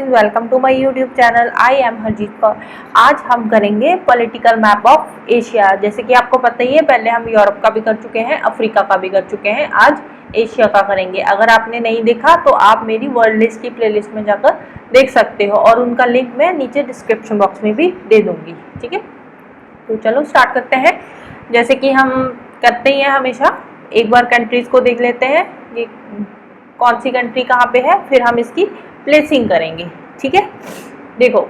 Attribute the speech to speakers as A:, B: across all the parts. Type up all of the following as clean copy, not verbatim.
A: Welcome to my YouTube channel. I am Harjeet Kaur. आज हम करेंगे पॉलिटिकल मैप ऑफ एशिया। जैसे कि आपको पता ही है, पहले हम यूरोप का भी कर चुके हैं, अफ्रीका का भी कर चुके हैं, आज एशिया का करेंगे। अगर आपने नहीं देखा तो आप मेरी वर्ल्ड लिस्ट की प्लेलिस्ट में जाकर देख सकते हो और उनका लिंक मैं नीचे डिस्क्रिप्शन बॉक्स में भी दे दूंगी। ठीक है, तो चलो स्टार्ट करते हैं। जैसे कि हम करते ही हैं हमेशा, एक बार कंट्रीज को देख लेते हैं कि कौन सी कंट्री कहाँ पे है, फिर हम इसकी प्लेसिंग करेंगे। ठीक है, देखो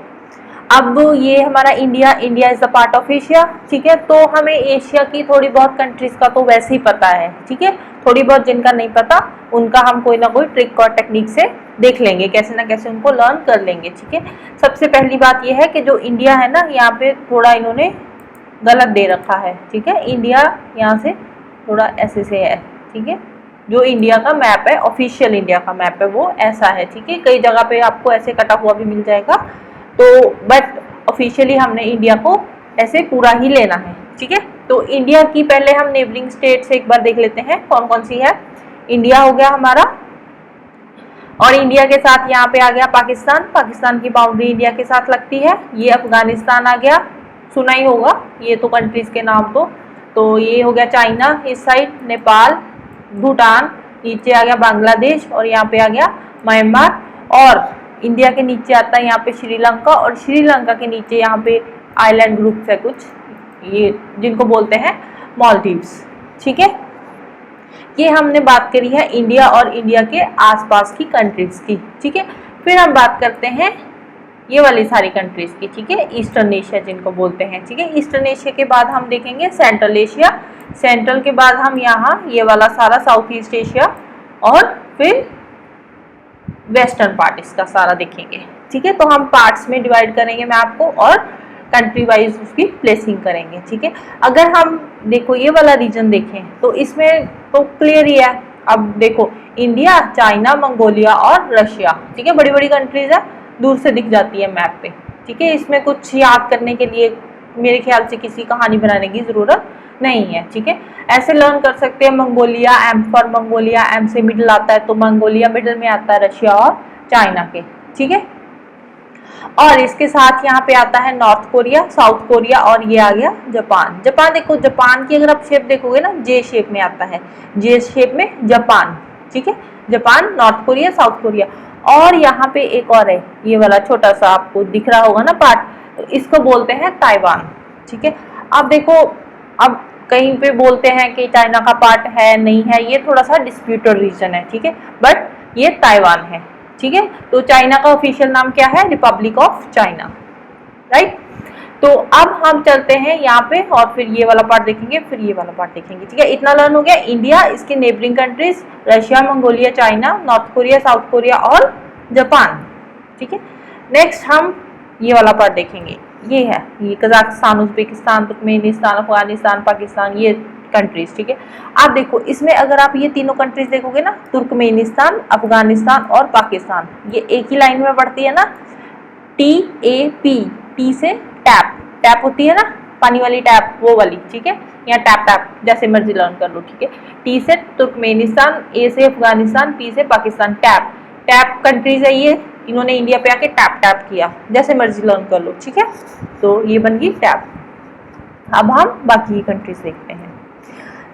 A: अब ये हमारा India is the part of Asia. ठीक है, तो हमें एशिया की थोड़ी बहुत कंट्रीज का तो वैसे ही पता है। ठीक है, थोड़ी बहुत जिनका नहीं पता उनका हम कोई ना कोई ट्रिक और टेक्निक से देख लेंगे, कैसे ना कैसे उनको लर्न कर लेंगे। ठीक है, सबसे पहली बात यह है कि जो इंडिया है ना, यहाँ पे थोड़ा इन्होंने गलत दे रखा है। ठीक है, इंडिया यहाँ से थोड़ा ऐसे से है। ठीक है, जो इंडिया का मैप है, ऑफिशियल इंडिया का मैप है, वो ऐसा है। ठीक है, कई जगह पे आपको ऐसे कटा हुआ भी मिल जाएगा, तो बट ऑफिशियली हमने इंडिया को ऐसे पूरा ही लेना है। ठीक है, तो इंडिया की पहले हम नेबरिंग स्टेट से एक बार देख लेते हैं कौन कौन सी है। इंडिया हो गया हमारा, और इंडिया के साथ यहाँ पे आ गया पाकिस्तान। पाकिस्तान की बाउंड्री इंडिया के साथ लगती है। ये अफगानिस्तान आ गया, सुना ही होगा ये तो कंट्रीज के नाम। तो ये हो गया चाइना इस साइड, नेपाल, भूटान, नीचे आ गया बांग्लादेश, और यहाँ पे आ गया म्यांमार। और इंडिया के नीचे आता है यहाँ पे श्रीलंका, और श्रीलंका के नीचे यहाँ पे आइलैंड ग्रुप है कुछ, ये जिनको बोलते हैं मालदीव्स। ठीक है, ये हमने बात करी है इंडिया और इंडिया के आसपास की कंट्रीज की। ठीक है, फिर हम बात करते हैं ये वाली सारी कंट्रीज की। ठीक है, ईस्टर्न एशिया जिनको बोलते हैं। ठीक है, ईस्टर्न एशिया के बाद हम देखेंगे सेंट्रल एशिया। सेंट्रल के बाद हम यहाँ ये वाला सारा साउथ ईस्ट एशिया, और फिर वेस्टर्न पार्ट इसका सारा देखेंगे। ठीक है, तो हम पार्ट्स में डिवाइड करेंगे मैप को और कंट्री वाइज उसकी प्लेसिंग करेंगे। ठीक है, अगर हम देखो ये वाला रीजन देखें तो इसमें तो क्लियर ही है। अब देखो इंडिया, चाइना, मंगोलिया और रशिया। ठीक है, बड़ी बड़ी कंट्रीज है, दूर से दिख जाती है मैप पे। ठीक है, इसमें कुछ याद करने के लिए मेरे ख्याल से किसी कहानी बनाने की जरूरत नहीं है। ठीक है, ऐसे लर्न कर सकते हैं। Mongolia, M for Mongolia, M से मिडिल आता है तो मंगोलिया मिडिल में आता है, रशिया और चाइना के। ठीक है, और इसके साथ यहाँ पे आता है नॉर्थ कोरिया, साउथ कोरिया, और ये आ गया जापान। जापान देखो, जापान की अगर आप शेप देखोगे ना, जे शेप में आता है, जे शेप में जापान। ठीक है, Japan, north Korea, south Korea, और यहाँ पे एक और है, ये वाला छोटा सा आपको दिख रहा होगा ना पार्ट, तो इसको बोलते हैं ताइवान। ठीक है, अब देखो, अब कहीं पे बोलते हैं कि चाइना का पार्ट है, नहीं है, ये थोड़ा सा डिस्प्यूटेड रीजन है। ठीक है, बट ये ताइवान है। ठीक है, तो चाइना का ऑफिशियल नाम क्या है? Republic of China, right. तो अब हम चलते हैं यहाँ पे, और फिर ये वाला पार्ट देखेंगे, फिर ये वाला पार्ट देखेंगे। ठीक है, इतना लर्न हो गया। इंडिया, इसके neighbouring countries Russia, Mongolia, China, north Korea, south Korea और जापान। ठीक है, नेक्स्ट हम ये वाला पार्ट देखेंगे। ये है, ये Kazakhstan, Uzbekistan, Turkmenistan, Afghanistan, Pakistan, ये कंट्रीज। ठीक है, आप देखो इसमें अगर आप ये तीनों कंट्रीज देखोगे ना, तुर्कमेनिस्तान, अफगानिस्तान और पाकिस्तान, ये एक ही लाइन में बढ़ती है ना, TAP, टी से टैप, टैप होती है ना पानी वाली टैप, वो वाली। ठीक है, या टैप टैप, जैसे मर्जी लर्न कर लो। ठीक है, टी से तुर्कमेनिस्तान, ए से अफगानिस्तान, पी से पाकिस्तान, टैप टैप कंट्रीज है ये, इन्होंने इंडिया पे आके टैप टैप किया, जैसे मर्जी लर्न कर लो। ठीक है, तो ये बन गई टैप। अब हम बाकी कंट्रीज देखते हैं।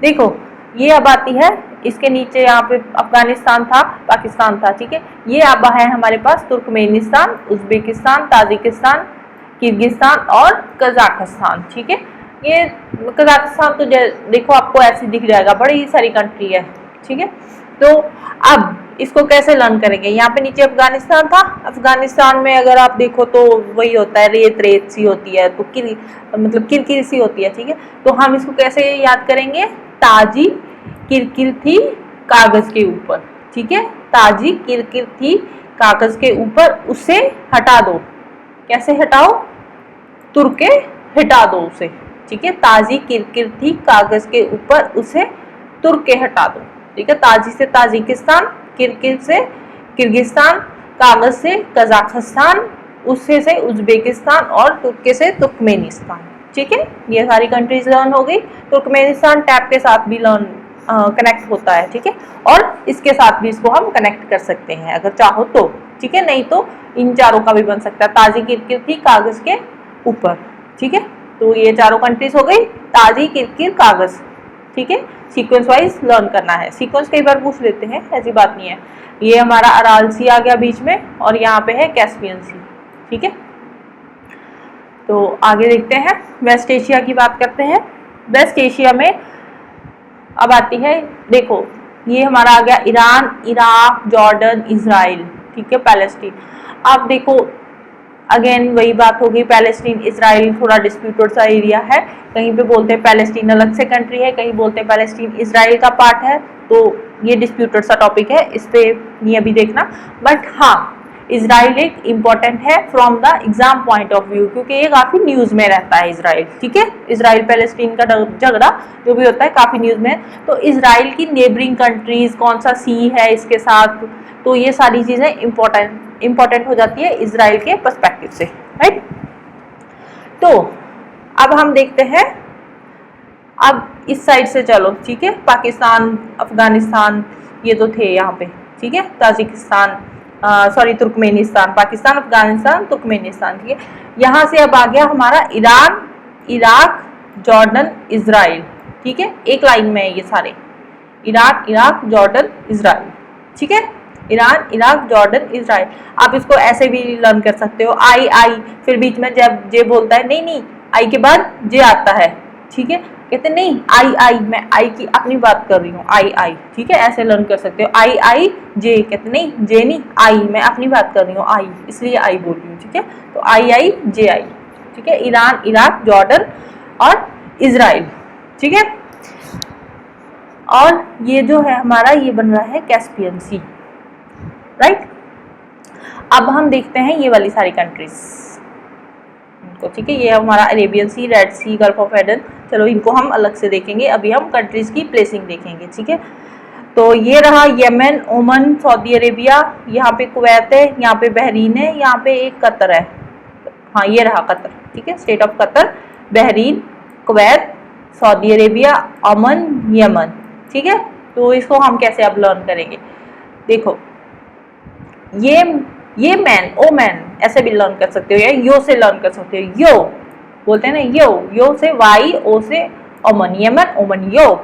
A: देखो ये अब आती है, इसके नीचे यहाँ पे अफगानिस्तान था, पाकिस्तान था। ठीक है, ये अब है हमारे पास तुर्कमेनिस्तान, उज्बेकिस्तान, ताजिकिस्तान, किर्गिस्तान और कजाकिस्तान। ठीक है, ये कजाकिस्तान तो देखो आपको ऐसे दिख जाएगा, बड़ी सारी कंट्री है। ठीक है, तो अब इसको कैसे लर्न करेंगे? यहाँ पे नीचे अफगानिस्तान था, अफगानिस्तान में अगर आप देखो तो वही होता है, रेत रेत सी होती है, तो मतलब किरकिर सी होती है। ठीक है, तो हम इसको कैसे याद करेंगे? ताजी किरकिर थी कागज के ऊपर। ठीक है, ताजी किरकिर थी कागज के ऊपर, उसे हटा दो। कैसे हटाओ? तुर के हटा दो उसे। ठीक है, ताजी किरकिर थी कागज के ऊपर, उसे तुर के हटा दो। ठीक है, ताजी से ताजिकिस्तान, किरकिर से किर्गिस्तान, कागज से कजाकिस्तान, उससे से उज्बेकिस्तान और तुर्की से तुर्कमेनिस्तान। ठीक है, ये सारी कंट्रीज लर्न हो गई। तुर्कमेनिस्तान टैप के साथ भी लर्न कनेक्ट होता है। ठीक है, और इसके साथ भी इसको हम कनेक्ट कर सकते हैं अगर चाहो तो। ठीक है, नहीं तो इन चारों का भी बन सकता है। ताजी किरकिर थी कागज के ऊपर, ठीक है, तो ये चारों कंट्रीज हो गई, ताजी किरकिर कागज, ठीक है। सीक्वेंस वाइज लर्न करना है, सीक्वेंस कई बार पूछ लेते हैं, ऐसी बात नहीं है। ये हमारा अराल सी आ गया बीच में और यहाँ पे है कैस्पियन सी, ठीक है। तो आगे देखते हैं, वेस्ट एशिया की बात करते हैं। वेस्ट एशिया में अब आती है, देखो ये हमारा आ गया ईरान, इराक, जॉर्डन, इजराइल, ठीक है, पैलेस्टीन। अब देखो अगेन वही बात होगी, पैलेस्टीन इजराइल थोड़ा डिस्प्यूटेड सा एरिया है, कहीं पे बोलते हैं पैलेस्टीन अलग से कंट्री है, कहीं बोलते हैं पैलेस्टीन इजराइल का पार्ट है, तो ये डिस्प्यूटेड सा टॉपिक है, इस पे नहीं अभी देखना। बट हाँ, इजराइल एक इम्पॉर्टेंट है from the exam point of view, क्योंकि ये काफी न्यूज में रहता है इजराइल, ठीक है। इजराइल पैलेस्टीन का झगड़ा जो भी होता है काफी न्यूज में, तो इजराइल की नेबरिंग कंट्रीज, कौन सा सी है इसके साथ, तो ये सारी चीजें इंपॉर्टेंट हो जाती है इजराइल के पर्सपेक्टिव से, राइट। तो अब हम देखते हैं, अब इस साइड से चलो, ठीक है, पाकिस्तान, अफगानिस्तान ये तो थे यहाँ पे, ठीक है, Tajikistan, sorry Turkmenistan, Pakistan, Afghanistan, Turkmenistan, ठीक है। यहाँ से अब आ गया हमारा ईरान, इराक, जॉर्डन, इजराइल, ठीक है, एक लाइन में है ये सारे, ईरान, इराक, जॉर्डन, इजराइल, ठीक है, ईरान, इराक, जॉर्डन, इजराइल। आप इसको ऐसे भी लर्न कर सकते हो, आई, फिर बीच में जब जे बोलता है, नहीं आई के बाद जे आता है, ठीक है, कहते नहीं आई, मैं आई की अपनी बात कर रही हूँ, आई, ठीक है, ऐसे लर्न कर सकते हो, आई जे, कहते नहीं जे नहीं आई, मैं अपनी बात कर रही हूँ, आई, इसलिए आई बोल रही हूँ, ठीक है, तो आई जे आई, ठीक है, ईरान, इराक, जॉर्डन और इजराइल, ठीक है। और ये जो है हमारा, ये बन रहा है कैस्पियन सी, राइट। अब हम देखते हैं ये वाली सारी कंट्रीज को, ठीक है, ये हमारा Arabian Sea, Red Sea, Gulf of Aden, चलो इनको हम अलग से देखेंगे, अभी हम कंट्रीज की प्लेसिंग देखेंगे, ठीक है। तो ये रहा यमन, ओमन, सऊदी अरेबिया, यहाँ पे कुवैत है, यहाँ पे बहरीन है, यहाँ पे एक कतर है, हाँ ये रहा कतर, ठीक है, state of Qatar, Bahrain, Kuwait, Saudi Arabia, ओमन, यमन, ठीक है। तो इसको हम कैसे अब लर्न करेंगे, देखो ये मैन, ओ मैन ऐसे भी लर्न कर सकते हो, या यो से लर्न कर सकते हो, यो बोलते हैं ना, यो से, वाई, ओ से ओमन, यमन, ओमन, यो,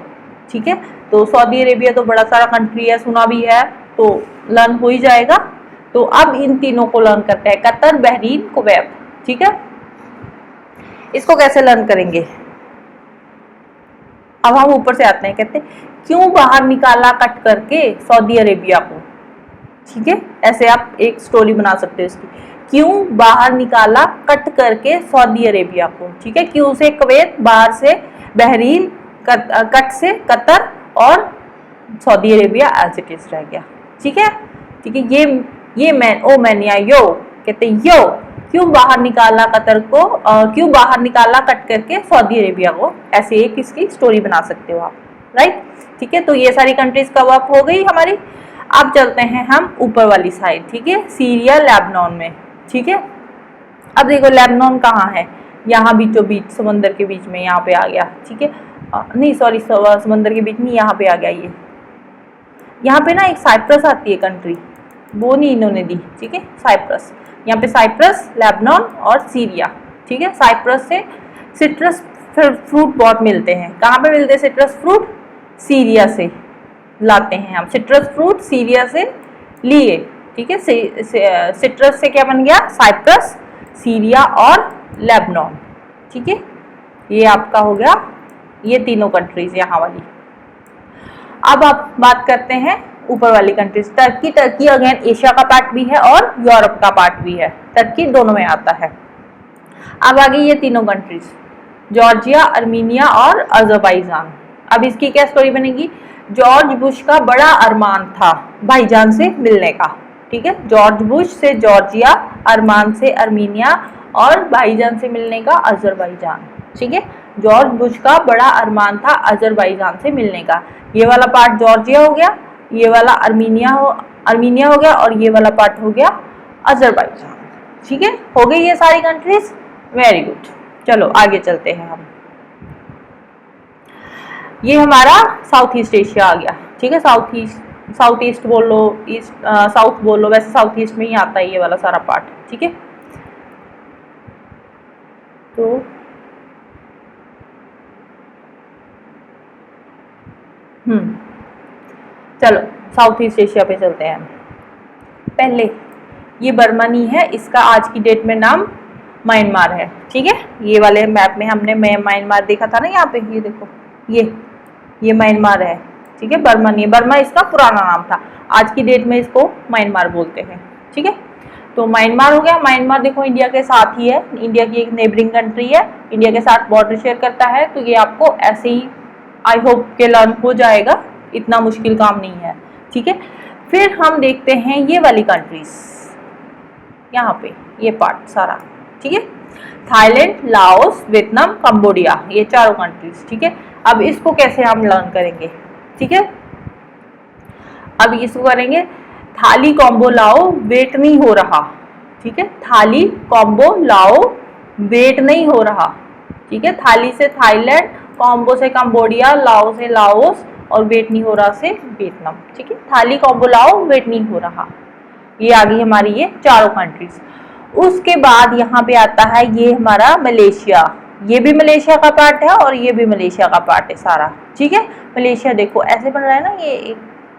A: ठीक है। तो सऊदी अरेबिया तो बड़ा सारा कंट्री है, सुना भी है, तो लर्न हो ही जाएगा। तो अब इन तीनों को लर्न करते हैं, कतर, बहरीन, कुवैत, ठीक है। इसको कैसे लर्न करेंगे, अब हम ऊपर से आते हैं, कहते हैं क्यों बाहर निकाला कट करके सऊदी अरेबिया को, ठीक है, ऐसे आप एक स्टोरी बना सकते हो इसकी, क्यों बाहर निकाला कट करके सऊदी अरेबिया को, ठीक है, क्यों से कुवैत, बाहर से बहरीन, कट से कतर और Saudi Arabia as it is रह गया, ठीक है, ठीक है। ये मैन, ओ मैन या यो, कहते हैं यो, क्यों बाहर निकाला कतर को, क्यों बाहर निकाला कट करके सऊदी अरेबिया को, ऐसे एक इसकी स्टोरी बना सकते हो आप, राइट, ठीक है। तो ये सारी कंट्रीज कवर अप हो गई हमारी। अब चलते हैं हम ऊपर वाली साइड, ठीक है, सीरिया, लेबनान में, ठीक है। अब देखो लेबनान कहाँ है, यहाँ बीचों बीच, समंदर के बीच में यहाँ पे आ गया, ठीक है, नहीं सॉरी समंदर के बीच नहीं, यहाँ पे आ गया ये, यहाँ पे ना एक साइप्रस आती है कंट्री, वो नहीं इन्होंने दी, ठीक है, साइप्रस, यहाँ पे साइप्रस, लेबनान और सीरिया, ठीक है। साइप्रस से सिट्रस फ्रूट बहुत मिलते हैं, कहाँ पे मिलते हैं सिट्रस फ्रूट, सीरिया से लाते हैं हम सिट्रस फ्रूट, सीरिया से लिए, ठीक है। सिट्रस से क्या बन गया, साइप्रस, सीरिया और लेबनान, ठीक है, ये आपका हो गया, ये तीनों कंट्रीज यहाँ वाली। अब आप बात करते हैं ऊपर वाली कंट्रीज, टर्की अगेन एशिया का पार्ट भी है और यूरोप का पार्ट भी है, टर्की दोनों में आता है। अब आ गई ये तीनों कंट्रीज, जॉर्जिया, अर्मीनिया और अजरबैजान। अब इसकी क्या स्टोरी बनेगी, जॉर्ज बुश का बड़ा अरमान था भाईजान से मिलने का, ठीक है, जॉर्ज बुश से जॉर्जिया, अरमान से अर्मीनिया और भाईजान से मिलने का अजरबैजान, ठीक है। जॉर्ज बुश का बड़ा अरमान था अजरबैजान से मिलने का, ये वाला पार्ट जॉर्जिया हो गया, ये वाला अर्मीनिया हो गया और ये वाला पार्ट हो गया अजरबैजान, ठीक है। हो गई ये सारी कंट्रीज, वेरी गुड। चलो आगे चलते हैं हम, ये हमारा साउथ ईस्ट एशिया आ गया, ठीक है, साउथ ईस्ट साउथ ईस्ट बोल लो, ईस्ट साउथ बोल लो, वैसे साउथ ईस्ट में ही आता है ये वाला सारा पार्ट, ठीक है। तो चलो साउथ ईस्ट एशिया पे चलते हैं। पहले ये बर्मनी है, इसका आज की डेट में नाम म्यांमार है, ठीक है। ये वाले मैप में हमने म्यांमार देखा था ना, यहाँ पे ये देखो, ये म्यांमार है, ठीक है। बर्मनी, बर्मा इसका पुराना नाम था, आज की डेट में इसको म्यांमार बोलते हैं, ठीक है। तो म्यांमार हो गया। म्यांमार देखो इंडिया के साथ ही है, इंडिया की एक नेबरिंग कंट्री है, इंडिया के साथ बॉर्डर शेयर करता है। तो ये आपको ऐसे ही आई होप के लर्न हो जाएगा, इतना मुश्किल काम नहीं है, ठीक है। फिर हम देखते हैं ये वाली कंट्रीज, यहाँ पे ये पार्ट सारा, ठीक है। थाईलैंड, लाओस, वियतनाम, कंबोडिया, ये चारों कंट्रीज, ठीक है। अब इसको कैसे हम लर्न करेंगे, ठीक है। अब इसको करेंगे थाली कॉम्बो लाओ वेट नहीं हो रहा, ठीक है। थाली कॉम्बो लाओ वेट नहीं हो रहा, ठीक है। थाली से थाईलैंड, कॉम्बो से कंबोडिया, लाओ से लाओस और वेट नहीं हो रहा से वियतनाम, ठीक है। थाली कॉम्बो लाओ वेट नहीं हो रहा, ये आ गई हमारी ये चारों कंट्रीज। उसके बाद यहाँ पे आता है ये हमारा मलेशिया, ये भी मलेशिया का पार्ट है और ये भी मलेशिया का पार्ट है सारा, ठीक है। मलेशिया देखो ऐसे बन रहा है ना, ये एक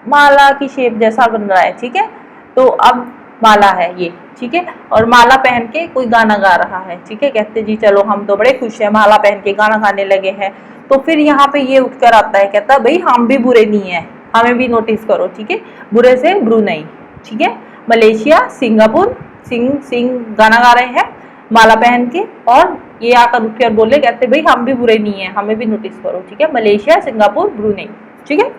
A: माला की शेप जैसा बन रहा है, ठीक है। तो अब माला है ये, ठीक है। और माला पहन के कोई गाना गा रहा है, ठीक है। कहते जी चलो हम तो बड़े खुश हैं, माला पहन के गाना गाने लगे हैं। तो फिर यहाँ पे ये उठकर आता है, कहता भाई हम भी बुरे नहीं है, हमें भी नोटिस करो, ठीक है। बुरे से ब्रुनई, ठीक है। मलेशिया, सिंगापुर, सिंह गाना गा रहे हैं माला पहन के, और ये आकर उठकर बोले, कहते भाई हम भी बुरे नहीं है, हमें भी नोटिस करो, ठीक है। मलेशिया, सिंगापुर, ब्रुनई, ठीक है।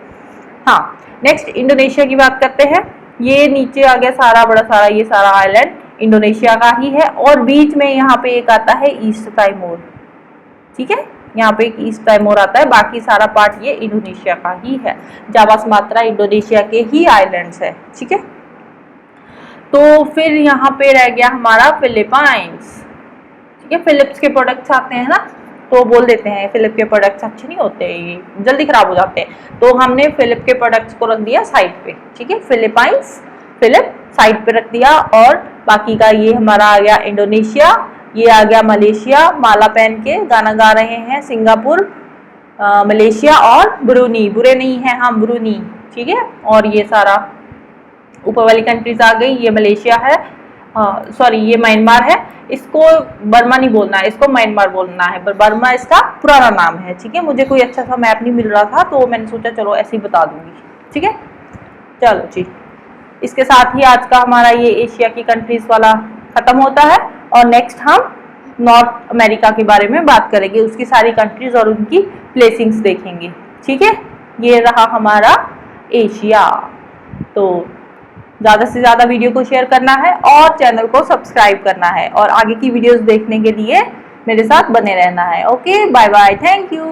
A: हाँ, नेक्स्ट इंडोनेशिया की बात करते हैं। ये नीचे आ गया सारा बड़ा सारा, ये सारा आइलैंड इंडोनेशिया का ही है, और बीच में यहाँ पे एक आता है ईस्ट टाइमोर, ठीक है। यहाँ पे एक ईस्ट टाइमोर आता है, बाकी सारा पार्ट ये इंडोनेशिया का ही है। जावा सुमात्रा इंडोनेशिया के ही आइलैंड्स है, ठीक है। तो फिर यहाँ पे रह गया हमारा फिलीपाइंस, ठीक है। फिलिप्स के प्रोडक्ट्स आते हैं ना, तो बोल देते हैं फिलिप के प्रोडक्ट्स अच्छे नहीं होते, ये जल्दी खराब हो जाते हैं, तो हमने फिलिप के प्रोडक्ट्स को रख दिया साइड पे, ठीक है। फिलीपाइंस, फिलिप साइड पे रख दिया, और बाकी का ये हमारा आ गया इंडोनेशिया, ये आ गया मलेशिया, माला पहन के गाना गा रहे हैं, सिंगापुर, मलेशिया, और ब्रूनी, बुरे नहीं है हम, ब्रूनी, ठीक है। और ये सारा ऊपर वाली कंट्रीज आ गई, ये मलेशिया है, सॉरी ये म्यांमार है, इसको बर्मा नहीं बोलना है, इसको म्यांमार बोलना है, पर बर्मा इसका पुराना नाम है, ठीक है। मुझे कोई अच्छा सा मैप नहीं मिल रहा था, तो मैंने सोचा चलो ऐसे ही बता दूंगी, ठीक है। चलो जी, इसके साथ ही आज का हमारा ये एशिया की कंट्रीज वाला खत्म होता है, और नेक्स्ट हम नॉर्थ अमेरिका के बारे में बात करेंगे, उसकी सारी कंट्रीज और उनकी प्लेसिंग्स देखेंगे, ठीक है। ये रहा हमारा एशिया। तो ज़्यादा से ज़्यादा वीडियो को शेयर करना है और चैनल को सब्सक्राइब करना है, और आगे की वीडियोस देखने के लिए मेरे साथ बने रहना है। Okay, bye bye, thank you.